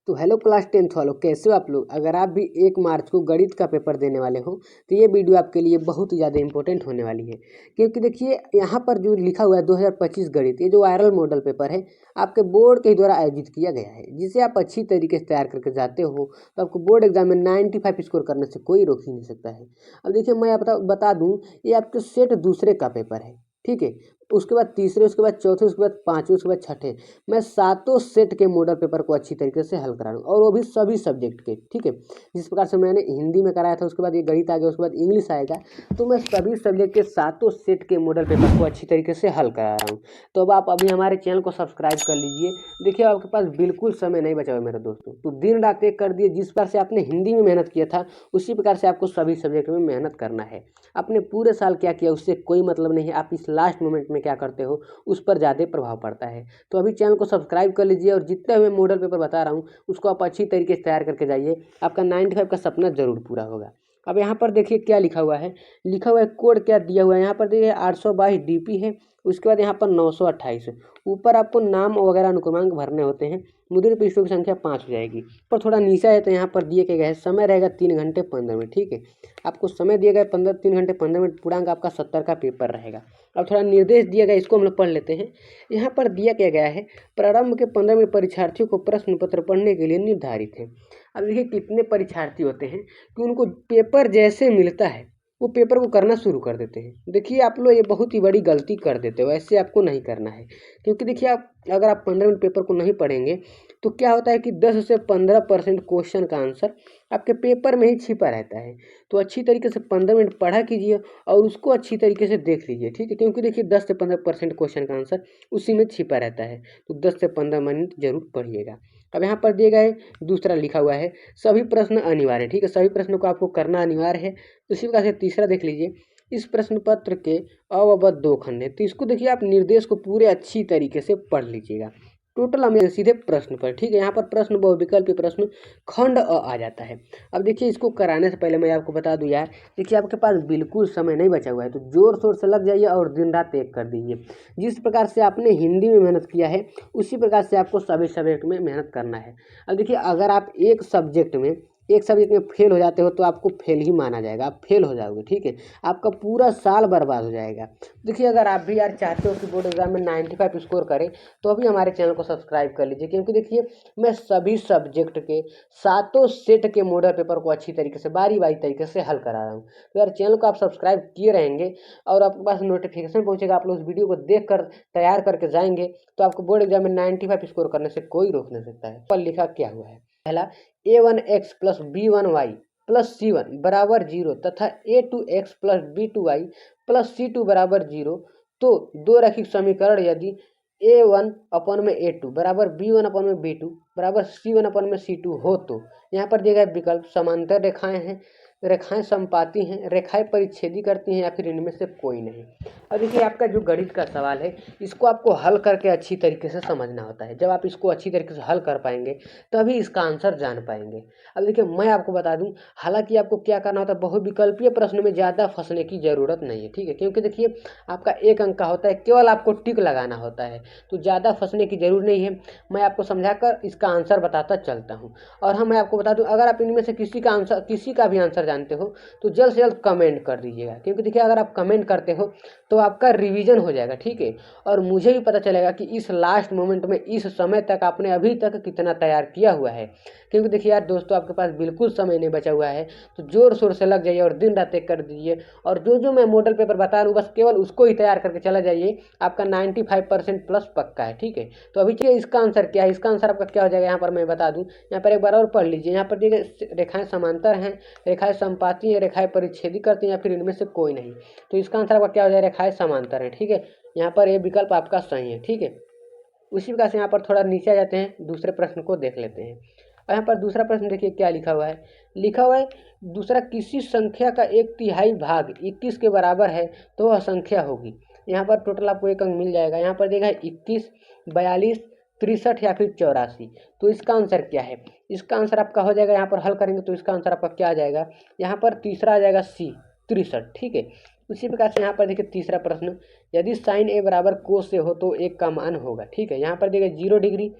तो hello class 10th वालों, कैसे हो आप लोग। अगर आप भी 1 मार्च को गणित का पेपर देने वाले हो तो ये वीडियो आपके लिए बहुत ही ज़्यादा इंपॉर्टेंट होने वाली है। क्योंकि देखिए यहाँ पर जो लिखा हुआ है 2025 गणित, ये जो वायरल मॉडल पेपर है आपके बोर्ड के द्वारा आयोजित किया गया है, जिसे आप अच्छी तरीके से तैयार करके जाते हो तो आपको बोर्ड एग्जाम में 95 स्कोर करने से कोई रोक ही नहीं सकता है। अब देखिए मैं बता दूँ, ये आपके सेट दूसरे का पेपर है, ठीक है। उसके बाद तीसरे, उसके बाद चौथे, उसके बाद पाँचवें, उसके बाद छठे, मैं सातों सेट के मॉडल पेपर को अच्छी तरीके से हल करा रहा हूँ, और वो भी सभी सब्जेक्ट के, ठीक है। जिस प्रकार से मैंने हिंदी में कराया था, उसके बाद ये गणित आ गया, उसके बाद इंग्लिश आएगा, तो मैं सभी सब्जेक्ट के सातों सेट के मॉडल पेपर को अच्छी तरीके से हल करा रहा हूँ। तो अब आप अभी हमारे चैनल को सब्सक्राइब कर लीजिए। देखिए आपके पास बिल्कुल समय नहीं बचा हुआ मेरे दोस्तों, तो दिन रात एक कर दिए। जिस प्रकार से आपने हिंदी में मेहनत किया था उसी प्रकार से आपको सभी सब्जेक्ट में मेहनत करना है। आपने पूरे साल क्या किया उससे कोई मतलब नहीं है, आप इस लास्ट मोमेंट में क्या करते हो उस पर ज़्यादा प्रभाव पड़ता है। तो अभी चैनल को सब्सक्राइब कर लीजिए, और जितने हुए मॉडल पेपर बता रहा हूँ उसको आप अच्छी तरीके से तैयार करके जाइए, आपका 95 का सपना जरूर पूरा होगा। अब यहाँ पर देखिए क्या लिखा हुआ है, कोड क्या दिया हुआ है। यहाँ पर देखिए 822 डीपी है, उसके बाद यहाँ पर 928 है। ऊपर आपको नाम वगैरह अनुक्रमांक भरने होते हैं। मुद्रित पृष्ठों की संख्या 5 हो जाएगी। पर थोड़ा नीचा है तो यहाँ पर दिए गए समय रहेगा 3 घंटे 15 मिनट, ठीक है। आपको समय दिया गया 3 घंटे 15 मिनट, पूर्णांक आपका 70 का पेपर रहेगा। अब थोड़ा निर्देश दिया गया, इसको हम लोग पढ़ लेते हैं। यहाँ पर दिया क्या गया है, प्रारंभ के 15 मिनट परीक्षार्थियों को प्रश्न पत्र पढ़ने के लिए निर्धारित है। अब देखिए कितने परीक्षार्थी होते हैं कि उनको पेपर जैसे मिलता है वो पेपर को करना शुरू कर देते हैं। देखिए आप लोग ये बहुत ही बड़ी गलती कर देते हो, ऐसे आपको नहीं करना है। क्योंकि देखिए अगर आप 15 मिनट पेपर को नहीं पढ़ेंगे तो क्या होता है कि 10 से 15% क्वेश्चन का आंसर आपके पेपर में ही छिपा रहता है। तो अच्छी तरीके से 15 मिनट पढ़ा कीजिए और उसको अच्छी तरीके से देख लीजिए, ठीक है। क्योंकि देखिए 10 से 15% क्वेश्चन का आंसर उसी में छिपा रहता है, तो 10 से 15 मिनट जरूर पढ़िएगा। अब यहाँ पर दिया गया है, दूसरा लिखा हुआ है सभी प्रश्न अनिवार्य, ठीक है। सभी प्रश्नों को आपको करना अनिवार्य है। उसी प्रकार से तीसरा देख लीजिए, इस प्रश्न पत्र के अवबद्ध 2 खंड है, तो इसको देखिए आप निर्देश को पूरे अच्छी तरीके से पढ़ लीजिएगा। टोटल हमें सीधे प्रश्न पर, ठीक है। यहाँ पर प्रश्न बहुविकल्पीय प्रश्न खंड आ जाता है। अब देखिए इसको कराने से पहले मैं आपको बता दूं यार, देखिए आपके पास बिल्कुल समय नहीं बचा हुआ है, तो जोर शोर से लग जाइए और दिन रात एक कर दीजिए। जिस प्रकार से आपने हिंदी में मेहनत किया है उसी प्रकार से आपको सभी सब्जेक्ट में मेहनत करना है। अब देखिए अगर आप एक सब्जेक्ट में फेल हो जाते हो तो आपको फेल ही माना जाएगा, आप फेल हो जाओगे, ठीक है। आपका पूरा साल बर्बाद हो जाएगा। देखिए अगर आप भी यार चाहते हो कि बोर्ड एग्जाम में 95 स्कोर करें तो अभी हमारे चैनल को सब्सक्राइब कर लीजिए। क्योंकि देखिए मैं सभी सब्जेक्ट के सातों सेट के मॉडल पेपर को अच्छी तरीके से बारी बारी तरीके से हल करा रहा हूँ। तो यार चैनल को आप सब्सक्राइब किए रहेंगे और आपके पास नोटिफिकेशन पहुँचेगा, आप लोग उस वीडियो को देख कर तैयार करके जाएंगे तो आपको बोर्ड एग्जाम में 95 स्कोर करने से कोई रोक नहीं सकता है। पर लिखा क्या हुआ है, पहला a1x plus b1y plus c1 बराबर 0 तथा a2x plus b2y plus c2 बराबर 0। तो दो रैखिक समीकरण यदि a1 अपन में a2 बराबर b1 अपन में b2 बराबर c1 अपन में c2 हो तो यहाँ पर दिए गए विकल्प समांतर रेखाएं हैं, रेखाएं समपाती हैं, रेखाएं परिच्छेदी करती हैं, या फिर इनमें से कोई नहीं। अब देखिए आपका जो गणित का सवाल है इसको आपको हल करके अच्छी तरीके से समझना होता है। जब आप इसको अच्छी तरीके से हल कर पाएंगे तभी इसका आंसर जान पाएंगे। अब देखिए मैं आपको बता दूं, हालांकि आपको क्या करना होता है, बहुविकल्पीय प्रश्न में ज़्यादा फंसने की ज़रूरत नहीं है, ठीक है। क्योंकि देखिए आपका 1 अंक का होता है, केवल आपको टिक लगाना होता है, तो ज़्यादा फंसने की जरूरत नहीं है। मैं आपको समझाकर इसका आंसर बताता चलता हूँ। और हाँ मैं आपको बता दूँ, अगर आप इनमें से किसी का भी आंसर जानते हो तो जल्द से जल्द कमेंट कर दीजिएगा। क्योंकि देखिए अगर आप कमेंट करते हो तो आपका रिवीजन हो जाएगा, ठीक है। और मुझे भी पता चलेगा कि इस लास्ट मोमेंट में, इस समय तक आपने अभी तक कितना तैयार किया हुआ है। क्योंकि देखिए यार दोस्तों आपके पास बिल्कुल समय नहीं बचा हुआ है, तो जोर शोर से लग जाइए और दिन रात एक कर दीजिए। और जो जो मैं मॉडल पेपर बता रहा हूँ बस केवल उसको ही तैयार करके चला जाइए, आपका 95% प्लस पक्का है, ठीक है। तो अभी चलिए इसका आंसर क्या है, इसका आंसर आपका क्या हो जाएगा यहाँ पर मैं बता दूँ। यहाँ पर एक बार और पढ़ लीजिए, यहाँ पर देखिए रेखाएं समांतर हैं, रेखाएं समपाती हैं, रेखाएं परिच्छेदी करती हैं, या फिर इनमें से कोई नहीं। तो इसका आंसर आपका क्या हो जाएगा, रेखाएं समांतर है, ठीक है। यहाँ पर ये विकल्प आपका सही है, ठीक है। उसी प्रकार से यहाँ पर थोड़ा नीचे आ जाते हैं, दूसरे प्रश्न को देख लेते हैं। और यहाँ पर दूसरा प्रश्न देखिए क्या लिखा हुआ है, दूसरा किसी संख्या का 1/3 भाग 21 के बराबर है तो वह संख्या होगी। यहाँ पर टोटल आपको 1 अंक मिल जाएगा। यहाँ पर देखा 21, 42, 63 या फिर 84। तो इसका आंसर क्या है, इसका आंसर आपका हो जाएगा, यहाँ पर हल करेंगे तो इसका आंसर आपका क्या आ जाएगा, यहाँ पर तीसरा आ जाएगा सी 63, ठीक है। उसी प्रकार से यहाँ पर देखिए तीसरा प्रश्न, यदि साइन ए बराबर कोस से हो तो 1 का मान होगा, ठीक है। यहाँ पर देखिए 0 डिग्री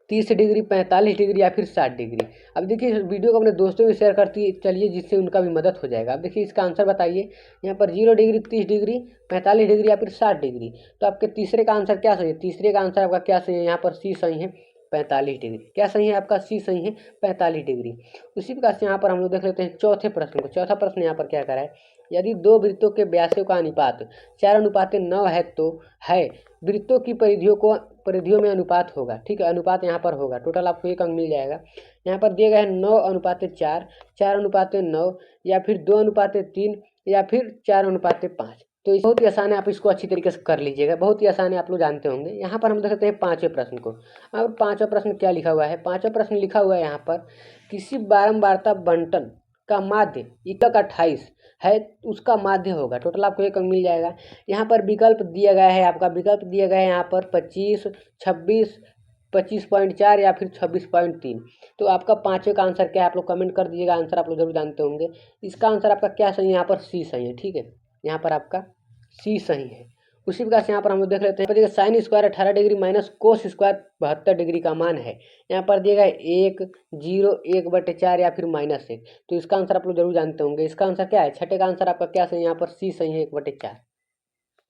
30 डिग्री, 45 डिग्री या फिर 60 डिग्री। अब देखिए इस वीडियो को अपने दोस्तों में शेयर करती चलिए, जिससे उनका भी मदद हो जाएगा। अब देखिए इसका आंसर बताइए, यहाँ पर 0 डिग्री, 30 डिग्री, 45 डिग्री या फिर 60 डिग्री। तो आपके तीसरे का आंसर क्या सही है? तीसरे का आंसर आपका क्या सही है? यहाँ पर सी सही है, 45 डिग्री। क्या सही है आपका? सी सही है, 45 डिग्री। उसी प्रकार से यहाँ पर हम लोग देख लेते हैं चौथे प्रश्न को। चौथा प्रश्न यहाँ पर क्या करा है, यदि दो वृत्तों के व्यासों का अनुपात 4:9 है तो है वृत्तों की परिधियों में अनुपात होगा। ठीक है, अनुपात यहाँ पर होगा। टोटल आपको 1 अंक मिल जाएगा। यहाँ पर दिए गए हैं 9:4, 4:9 या फिर 2:3 या फिर 4:5। तो बहुत ही आसान है, आप इसको अच्छी तरीके से कर लीजिएगा। बहुत ही आसान है, आप लोग जानते होंगे। यहाँ पर हम देखते हैं पाँचवें प्रश्न को। अब पाँचवा प्रश्न क्या लिखा हुआ है? पाँचवा प्रश्न लिखा हुआ है यहाँ पर, किसी बारंबारता बंटन का माध्य एकक 28 है, उसका माध्य होगा। टोटल आपको 1 अंक मिल जाएगा। यहाँ पर विकल्प दिया गया है, आपका विकल्प दिया गया है यहाँ पर 25, 26, 25.4 या फिर 26.3। तो आपका पाँचवें का आंसर क्या है? आप लोग कमेंट कर दीजिएगा। आंसर आप लोग जरूर जानते होंगे। इसका आंसर आपका क्या सही है? यहाँ पर सी सही है। ठीक है, यहाँ पर आपका सी सही है। उसी प्रकार से यहाँ पर हम लोग देख लेते हैं, sine square 18 degree minus cos square 72 degree का मान है। यहाँ पर दिएगा 1, 0, 1/4 या फिर -1। तो इसका आंसर आप लोग जरूर जानते होंगे। इसका आंसर क्या है? छठे का आंसर आपका क्या सही है? यहाँ पर सी सही है, 1/4।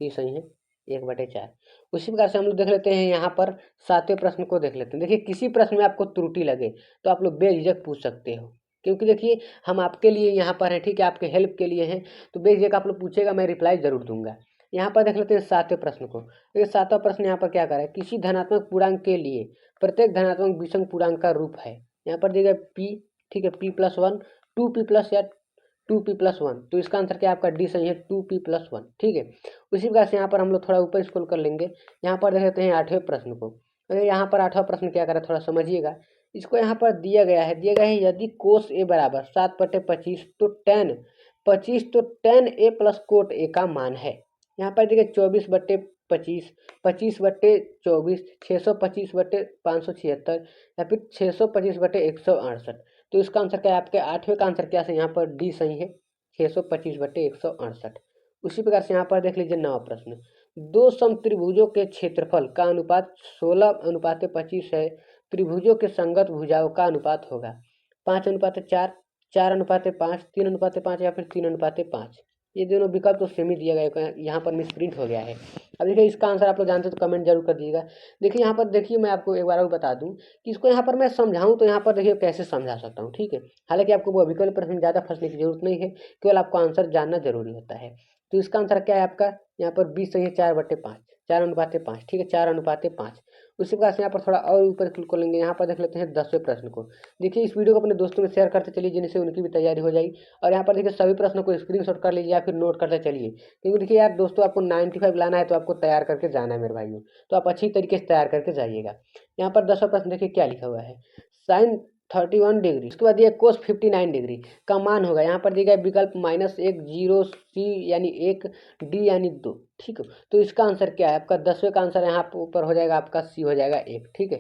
सी सही है, 1/4। उसी प्रकार से हम लोग देख लेते हैं यहाँ पर सातवें प्रश्न को देख लेते हैं। देखिए किसी प्रश्न में आपको त्रुटि लगे तो आप लोग बेझिझक पूछ सकते हो, क्योंकि देखिए हम आपके लिए यहाँ पर हैं। ठीक है, आपके हेल्प के लिए हैं। तो बेझिझक आप लोग पूछेगा, मैं रिप्लाई जरूर दूंगा। यहाँ पर देख लेते हैं सातवें प्रश्न को। देखिए सातवां प्रश्न यहाँ पर क्या कर रहा है, किसी धनात्मक पूर्णांक के लिए प्रत्येक धनात्मक विषम पूर्णांक का रूप है। यहाँ पर देगा पी। ठीक है, p+1, 2p+ या 2p+1। तो इसका आंसर क्या है आपका? डी सही है, 2p+1। ठीक है, उसी प्रकार से यहाँ पर हम लोग थोड़ा ऊपर स्क्रॉल कर लेंगे। यहाँ पर देख लेते हैं आठवें प्रश्न को। अरे यहाँ पर आठवां प्रश्न क्या करें, थोड़ा समझिएगा इसको। यहाँ पर दिया गया है यदि कोस ए बराबर 7/25 तो tan 25 तो tan a plus cot A का मान है। यहाँ पर देखिए 24/25, 25/24, 625/576 या फिर 625/168। तो इसका आंसर क्या है? आपके आठवें का आंसर क्या है? यहाँ पर डी सही है, 625/168। उसी प्रकार से यहाँ पर देख लीजिए नवा प्रश्न। दो समत्रिभुजों के क्षेत्रफल का अनुपात 16:25 है। त्रिभुजों के संगत भुजाओं का अनुपात होगा 5:4, 4:5, 3:5 या फिर 3:5। ये दोनों विकल्प तो सेम ही दिया गया है, यहाँ पर मिसप्रिंट हो गया है। अब देखिए इसका आंसर आप लोग जानते हो तो कमेंट जरूर कर दीजिएगा। देखिए यहाँ पर देखिए मैं आपको एक बार और बता दूं कि इसको यहाँ पर मैं समझाऊं तो यहाँ पर देखिए कैसे समझा सकता हूँ। ठीक है, हालांकि आपको वो विकल्प प्रश्न ज़्यादा फंसने की जरूरत नहीं है, केवल आपको आंसर जानना जरूरी होता है। तो इसका आंसर क्या है आपका? यहाँ पर 20 सही है, 4/5, 4:5। ठीक है, 4:5। उसी प्रकार से यहाँ पर थोड़ा और ऊपर क्लिक कर लेंगे। यहाँ पर देख लेते हैं 10वें प्रश्न को। देखिए इस वीडियो को अपने दोस्तों में शेयर करते चलिए, जिनसे उनकी भी तैयारी हो जाएगी। और यहाँ पर देखिए सभी प्रश्नों को स्क्रीनशॉट कर लीजिए या फिर नोट करते चलिए, क्योंकि देखिए यार दोस्तों आपको 95 लाना है तो आपको तैयार करके जाना है मेरे भाइयों। तो आप अच्छी तरीके से तैयार करके जाइएगा। यहाँ पर 10वां प्रश्न देखिए क्या लिखा हुआ है, साइन 31 डिग्री, उसके बाद ये कोस 59 डिग्री का मान होगा। यहाँ पर दिया गया विकल्प -1, 0, सी यानी 1, डी यानी 2। ठीक है, तो इसका आंसर क्या है आपका? 10वें का आंसर यहाँ पर ऊपर हो जाएगा आपका सी हो जाएगा 1। ठीक है,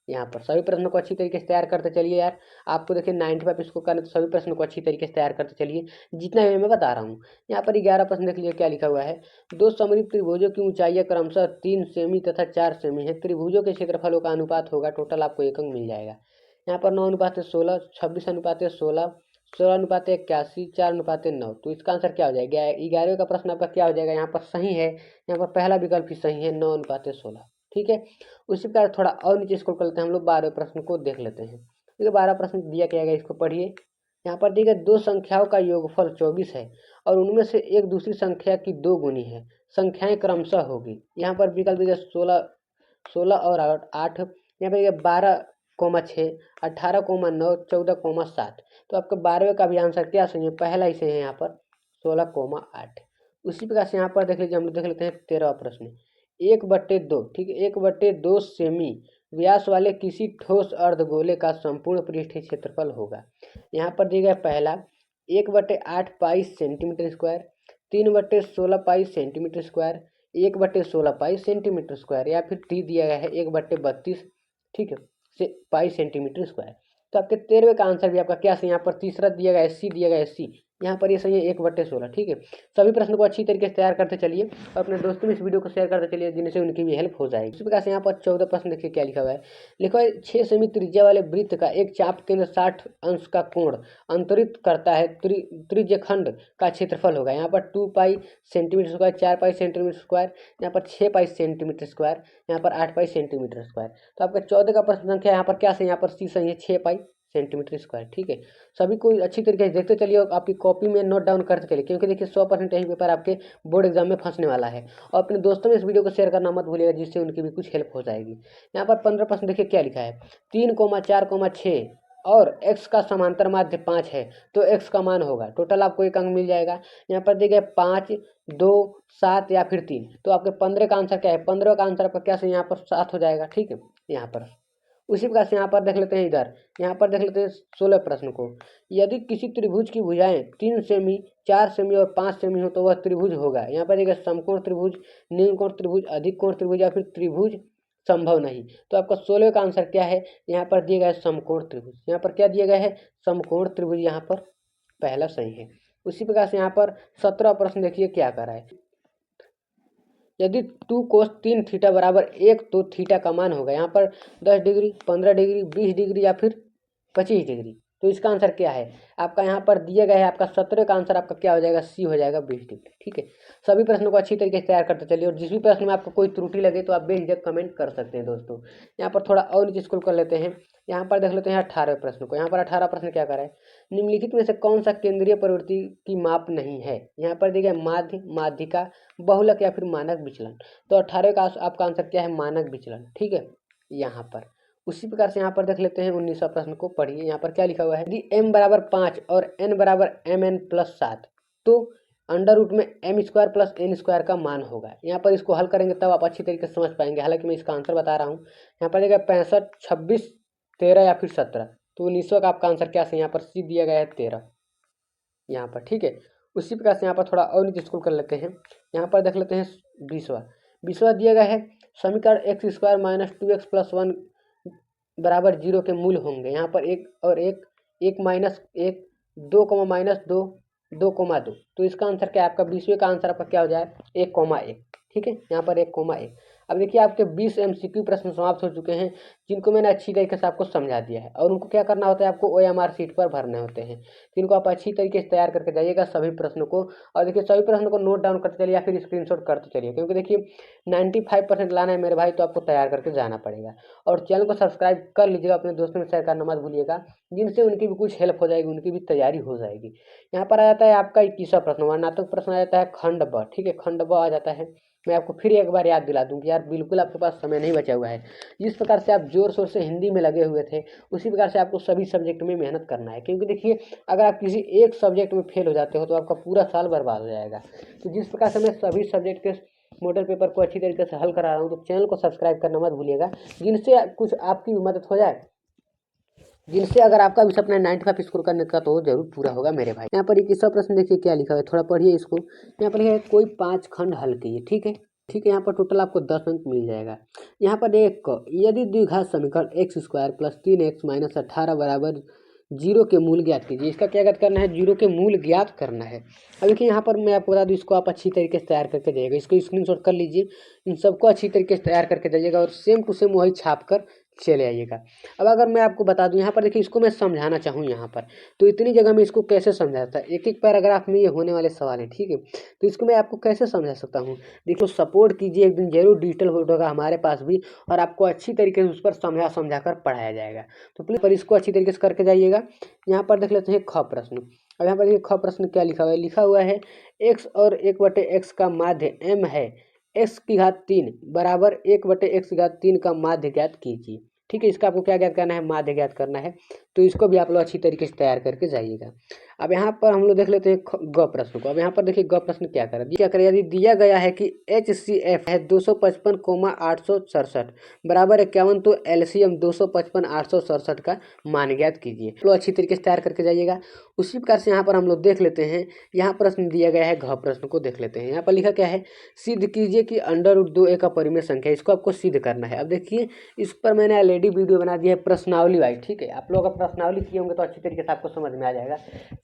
यहाँ पर सभी प्रश्नों को अच्छी तरीके से तैयार करते चलिए यार। आपको देखिए 95 इसको करना, तो सभी प्रश्नों को अच्छी तरीके से तैयार करते चलिए, जितना भी मैं बता रहा हूँ। यहाँ पर 11 प्रश्न देख लीजिए क्या लिखा हुआ है, दो समरूप त्रिभुजों की ऊंचाइयाँ क्रमशः 3 सेमी तथा 4 सेमी है। त्रिभुजों के क्षेत्रफलों का अनुपात होगा। टोटल आपको 1 अंक मिल जाएगा। यहाँ पर 9:16, 26:16, 16:81, 4:9। तो इसका आंसर क्या हो जाएगा? 11वें का प्रश्न आपका क्या हो जाएगा? यहाँ पर सही है, यहाँ पर पहला विकल्प ही सही है, 9:16। ठीक है, उसी प्रकार थोड़ा और नीचे स्क्रॉल करते हैं हम लोग, 12वें प्रश्न को देख लेते हैं। ठीक है, 12 प्रश्न दिया क्या गया इसको पढ़िए। यहाँ पर दिया गया दो संख्याओं का योगफल 24 है और उनमें से एक दूसरी संख्या की 2 गुनी है। संख्याएं क्रमशः होगी। यहाँ पर विकल्प दिया 16 और 8। यहाँ पर 12,6, 18,9, 14,7। तो आपका 12वें का भी आंसर क्या सही है? पहला ही सही है यहाँ पर, 16,8। उसी प्रकार से यहाँ पर देख लीजिए, हम लोग देख लेते हैं 13वां प्रश्न। 1/2, ठीक है, 1/2 सेमी व्यास वाले किसी ठोस अर्धगोले का संपूर्ण पृष्ठीय क्षेत्रफल होगा। यहाँ पर दिया गया पहला 1/8 पाई सेंटीमीटर स्क्वायर, 3/16 पाई सेंटीमीटर स्क्वायर, 1/16 पाई सेंटीमीटर स्क्वायर, या फिर टी दिया गया है 1/32, ठीक है, से पाई सेंटीमीटर स्क्वायर। तो आपके 13वें का आंसर भी आपका क्या सही? यहाँ पर तीसरा दिया गया है सी, दिया गया है सी, यहाँ पर ये सही है 1/16। ठीक है, सभी प्रश्नों को अच्छी तरीके से तैयार करते चलिए और अपने दोस्तों में इस वीडियो को शेयर करते चलिए जिनसे उनकी भी हेल्प हो जाएगी। इसी प्रकार से यहाँ पर 14 प्रश्न देखिए क्या लिखा हुआ है। लिखा है 6 सेमी त्रिज्या वाले वृत्त का एक चाप केंद्र 60 अंश का कोण अंतरित करता है त्रिज्यखंड का क्षेत्रफल होगा। यहाँ पर 2 पाई सेंटीमीटर स्क्वायर, 4 पाई सेंटीमीटर स्क्वायर, यहाँ पर 6 पाई सेंटीमीटर स्क्वायर, यहाँ पर 8 पाई सेंटीमीटर स्क्वायर। तो आपका 14 का प्रश्न संख्या यहाँ पर क्या सही, यहाँ पर सी सही है 6 पाई सेंटीमीटर स्क्वायर। ठीक है, सभी को अच्छी तरीके से देखते चलिए और आपकी कॉपी में नोट डाउन करते चलिए, क्योंकि देखिए 100% यही पेपर आपके बोर्ड एग्जाम में फंसने वाला है। और अपने दोस्तों में इस वीडियो को शेयर करना मत भूलिएगा, जिससे उनकी भी कुछ हेल्प हो जाएगी। यहाँ पर 15 प्रश्न देखिए क्या लिखा है। 3,4,6 और x का समांतर माध्य 5 है तो x का मान होगा। टोटल आपको 1 अंक मिल जाएगा। यहाँ पर देखिए 5, 2, 7 या फिर 3, तो आपके 15 का आंसर क्या है। 15 का आंसर आपका क्या से यहाँ पर 7 हो जाएगा। ठीक है, यहाँ पर उसी प्रकार से यहाँ पर देख लेते हैं इधर, यहाँ पर देख लेते हैं 16 प्रश्न को। यदि किसी त्रिभुज की भुजाएं 3 सेमी, 4 सेमी और 5 सेमी हो तो वह त्रिभुज होगा। यहाँ पर देखिए समकोण त्रिभुज, निम्न कोण त्रिभुज, अधिक कोण त्रिभुज या फिर त्रिभुज संभव नहीं। तो आपका 16 का आंसर क्या है, यहाँ पर दिया गया है समकोण त्रिभुज। यहाँ पर क्या दिया गया है, समकोण त्रिभुज, यहाँ पर पहला सही है। उसी प्रकार से यहाँ पर 17 प्रश्न देखिए क्या कर रहा है। यदि 2 cos 3 थीटा बराबर 1 तो थीटा का मान होगा। यहाँ पर 10 डिग्री, 15 डिग्री, 20 डिग्री या फिर 25 डिग्री। तो इसका आंसर क्या है आपका, यहाँ पर दिया गया है आपका 17 का आंसर आपका क्या हो जाएगा, सी हो जाएगा 20 डिग्री। ठीक है, सभी प्रश्नों को अच्छी तरीके से तैयार करते चलिए और जिस भी प्रश्न में आपको कोई त्रुटि लगे तो आप बेझिझक कमेंट कर सकते हैं दोस्तों। यहाँ पर थोड़ा और नीचे स्क्रॉल कर लेते हैं। यहाँ पर देख लेते हैं 18 प्रश्न को। यहाँ पर 18 प्रश्न क्या कर रहा है, निम्नलिखित में से कौन सा केंद्रीय प्रवृत्ति की माप नहीं है। यहाँ पर देखिए माध्य, माध्यिका, बहुलक या फिर मानक विचलन। तो 18 का आपका आंसर क्या है, मानक विचलन। ठीक है, यहाँ पर उसी प्रकार से यहाँ पर देख लेते हैं 19वां प्रश्न को पढ़िए। यहाँ पर क्या लिखा हुआ है, यदि m बराबर 5 और n बराबर mn+7 तो अंडर रूट में m² प्लस n² का मान होगा। यहाँ पर इसको हल करेंगे तब आप अच्छी तरीके से समझ पाएंगे। हालांकि मैं इसका आंसर बता रहा हूँ। यहाँ पर देखिए 65, 26, 13 या फिर 17। तो 19वां का आपका आंसर क्या है, यहाँ पर सी दिया गया है 13 यहाँ पर। ठीक है, उसी प्रकार से यहाँ पर थोड़ा और नीचे स्क्रॉल कर लेते हैं। यहाँ पर देख लेते हैं 20वां दिया गया है, समीकरण x² - 2x + 1 बराबर 0 के मूल होंगे। यहाँ पर 1 और 1, 1 - 1, 2, -2, 2, 2। तो इसका आंसर क्या है आपका, 20वें का आंसर आपका क्या हो जाए 1, 1। ठीक है, यहाँ पर 1, 1। अब देखिए आपके 20 MCQ प्रश्न समाप्त हो चुके हैं, जिनको मैंने अच्छी तरीके से आपको समझा दिया है। और उनको क्या करना होता है, आपको OMR शीट पर भरने होते हैं। जिनको आप अच्छी तरीके से तैयार करके जाइएगा सभी प्रश्नों को। और देखिए सभी प्रश्नों को नोट डाउन करते चलिए या फिर स्क्रीनशॉट करते चलिए, क्योंकि देखिए 95% लाना है मेरे भाई, तो आपको तैयार करके जाना पड़ेगा। और चैनल को सब्सक्राइब कर लीजिएगा, अपने दोस्तों में शेयर करना मत भूलिएगा, जिनसे उनकी भी कुछ हेल्प हो जाएगी, उनकी भी तैयारी हो जाएगी। यहाँ पर आ जाता है आपका 21वां प्रश्न, वर्णनात्मक प्रश्न आ जाता है खंड ब। ठीक है, खंड ब आ जाता है। मैं आपको फिर एक बार याद दिला दूं कि यार बिल्कुल आपके पास समय नहीं बचा हुआ है। जिस प्रकार से आप जोर शोर से हिंदी में लगे हुए थे, उसी प्रकार से आपको सभी सब्जेक्ट में मेहनत करना है। क्योंकि देखिए अगर आप किसी एक सब्जेक्ट में फेल हो जाते हो तो आपका पूरा साल बर्बाद हो जाएगा। तो जिस प्रकार से मैं सभी सब्जेक्ट के मॉडल पेपर को अच्छी तरीके से हल करा रहा हूँ, तो चैनल को सब्सक्राइब करना मत भूलिएगा, जिनसे कुछ आपकी भी मदद हो जाए, जिनसे अगर आपका भी सपना 95 स्कोर करने का तो जरूर पूरा होगा मेरे भाई। यहाँ पर 21वां प्रश्न देखिए क्या लिखा है, थोड़ा पढ़िए इसको। यहाँ पर लिखा है कोई 5 खंड हल कीजिए। ठीक है, यहाँ पर टोटल आपको 10 अंक मिल जाएगा। यहाँ पर यदि द्विघात समीकरण x² + 3x - 18 बराबर 0 के मूल ज्ञात कीजिए। इसका क्या ज्ञात करना है, 0 के मूल ज्ञात करना है। अब देखिए यहाँ पर मैं आपको बता दूँ, इसको आप अच्छी तरीके से तैयार करके जाइएगा। इसको स्क्रीनशॉट कर लीजिए, इन सबको अच्छी तरीके से तैयार करके जाइएगा और सेम टू सेम वही छाप कर चले आइएगा। अब अगर मैं आपको बता दूं, यहाँ पर देखिए इसको मैं समझाना चाहूँ यहाँ पर, तो इतनी जगह में इसको कैसे समझाता है, एक एक पैराग्राफ में ये होने वाले सवाल है। ठीक है, तो इसको मैं आपको कैसे समझा सकता हूँ, देखो सपोर्ट कीजिए, एक दिन जरूर डिजिटल बोर्ड होगा हमारे पास भी, और आपको अच्छी तरीके से उस पर समझा कर पढ़ाया जाएगा। तो प्लीज़ पर इसको अच्छी तरीके से करके जाइएगा। यहाँ पर देख लेते हैं ख प्रश्न। अब यहाँ पर देखिए ख प्रश्न क्या लिखा हुआ है, लिखा हुआ है x और 1/x का माध्य m है, x³ बराबर 1/x³ का माध्य ज्ञात कीजिए। ठीक है, इसका आपको क्या ज्ञात करना है, माध्य ज्ञात करना है। तो इसको भी आप लोग अच्छी तरीके से तैयार करके जाइएगा। अब यहाँ पर हम लोग देख लेते हैं ग प्रश्न को। अब यहाँ पर देखिए ग प्रश्न क्या करे, यदि दिया गया है कि HCF है 255,867 बराबर 51 तो LCM 255,867 का मान ज्ञात कीजिए। लोग अच्छी तरीके से तैयार करके जाइएगा। उसी प्रकार से यहाँ पर हम लोग देख लेते हैं, यहाँ प्रश्न दिया गया है घ प्रश्न को देख लेते हैं। यहाँ पर लिखा क्या है, सिद्ध कीजिए कि √2 एक अपरिमेय संख्या है। इसको आपको सिद्ध करना है। अब देखिए इस पर मैंने ऑलरेडी वीडियो बना दिया है प्रश्नावली वाइज। ठीक है, आप लोग अगर प्रश्नावली किए होंगे तो अच्छी तरीके से आपको समझ में आ जाएगा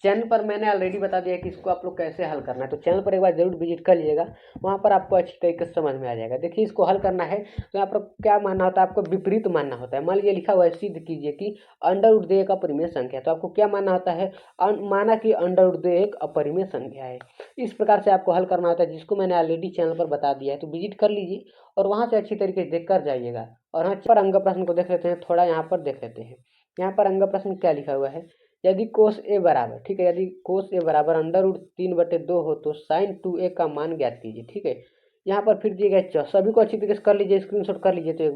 चैनल पर मैंने ऑलरेडी बता दिया कि इसको आप लोग कैसे हल करना है, तो चैनल पर एक बार जरूर विजिट कर लीजिएगा, वहाँ पर आपको अच्छी तरीके से समझ में आ जाएगा। देखिए इसको हल करना है तो यहाँ पर क्या मानना होता है, आपको विपरीत मानना होता है। मान लीजिए लिखा हुआ है, सिद्ध कीजिए कि √2 एक अपरिमेय संख्या, तो आपको क्या मानना होता है, माना कि √2 एक अपरिमेय संख्या है। इस प्रकार से आपको हल करना होता है, जिसको मैंने ऑलरेडी चैनल पर बता दिया है, तो विजिट कर लीजिए और वहाँ से अच्छी तरीके से देख कर जाइएगा। और हाँ, पर अंग प्रश्न को देख लेते हैं, थोड़ा यहाँ पर देख लेते हैं। यहाँ पर अंग प्रश्न क्या लिखा हुआ है, यदि कोस ए बराबर, ठीक है, यदि कोस ए बराबर √3/2 हो तो sin 2a का मान ज्ञात कीजिए, ठीक है। यहाँ पर फिर दिए गए सभी को अच्छी तरीके से कर लीजिए, स्क्रीनशॉट कर लीजिए। तो एक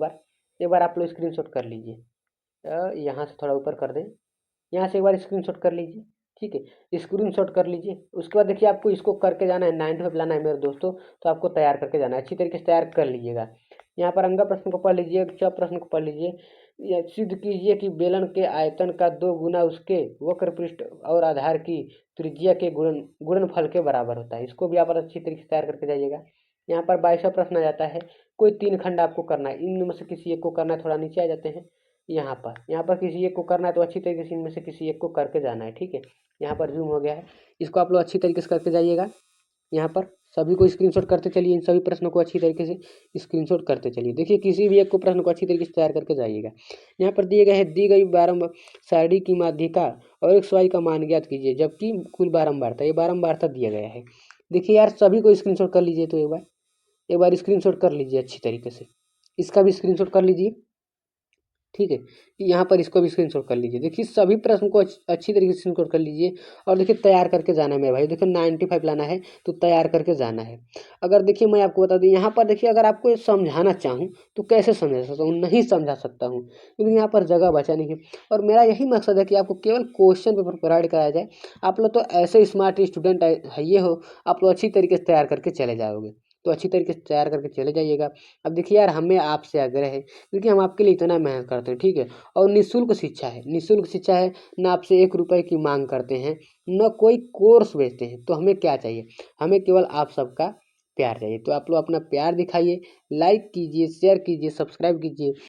बार आप लोग स्क्रीनशॉट कर लीजिए, यहाँ से थोड़ा ऊपर कर दें, यहाँ से एक बार स्क्रीनशॉट कर लीजिए, ठीक है, स्क्रीनशॉट कर लीजिए। उसके बाद देखिए आपको इसको करके जाना है, 95 लाना है मेरे दोस्तों, तो आपको तैयार करके जाना है, अच्छी तरीके से तैयार कर लीजिएगा। यहाँ पर अंगा प्रश्न को पढ़ लीजिए, च प्रश्न को पढ़ लीजिए। यह सिद्ध कीजिए कि बेलन के आयतन का 2 गुना उसके वक्र पृष्ठ और आधार की त्रिज्या के गुणनफल के बराबर होता है। इसको भी आप अच्छी तरीके से तैयार करके जाइएगा। यहाँ पर 22वां प्रश्न आ जाता है, कोई 3 खंड आपको करना है, इनमें से किसी एक को करना है। थोड़ा नीचे आ जाते हैं, यहाँ पर किसी एक को करना है, तो अच्छी तरीके से इनमें से किसी एक को करके जाना है, ठीक है। यहाँ पर जूम हो गया है, इसको आप लोग अच्छी तरीके से करके जाइएगा। यहाँ पर सभी को स्क्रीनशॉट करते चलिए, इन सभी प्रश्नों को अच्छी तरीके से स्क्रीनशॉट करते चलिए। देखिए किसी भी एक को प्रश्न को अच्छी तरीके से तैयार करके जाइएगा। यहाँ पर दिए गए हैं, दी गई बारंबार सारणी की माध्यिका और एक y का मान ज्ञात कीजिए, जबकि कुल बारंबारता, ये बारंबारता दिया गया है। देखिए यार सभी को स्क्रीनशॉट कर लीजिए, तो एक बार स्क्रीनशॉट कर लीजिए अच्छी तरीके से, इसका भी स्क्रीनशॉट कर लीजिए, ठीक है। यहाँ पर इसको भी स्क्रीनशॉट कर लीजिए। देखिए सभी प्रश्न को अच्छी तरीके से स्क्रीनशॉट कर लीजिए और देखिए तैयार करके जाना है मेरे भाई। देखिए 95 लाना है तो तैयार करके जाना है। अगर देखिए मैं आपको बता दूँ, यहाँ पर देखिए अगर आपको समझाना चाहूँ तो कैसे समझा सकता हूँ, नहीं समझा सकता हूँ, क्योंकि यहाँ पर जगह बचा नहीं है। और मेरा यही मकसद है कि आपको केवल क्वेश्चन पेपर प्रोवाइड कराया जाए। आप लोग तो ऐसे स्मार्ट स्टूडेंट है ये हो, आप लोग अच्छी तरीके से तैयार करके चले जाओगे, तो अच्छी तरीके से तैयार करके चले जाइएगा। अब देखिए यार हमें आपसे आग्रह है, क्योंकि हम आपके लिए इतना मेहनत करते हैं, ठीक है। और निःशुल्क शिक्षा है, निःशुल्क शिक्षा है, ना आपसे 1 रुपये की मांग करते हैं, न कोई कोर्स बेचते हैं। तो हमें क्या चाहिए, हमें केवल आप सबका प्यार चाहिए। तो आप लोग अपना प्यार दिखाइए, लाइक कीजिए, शेयर कीजिए, सब्सक्राइब कीजिए।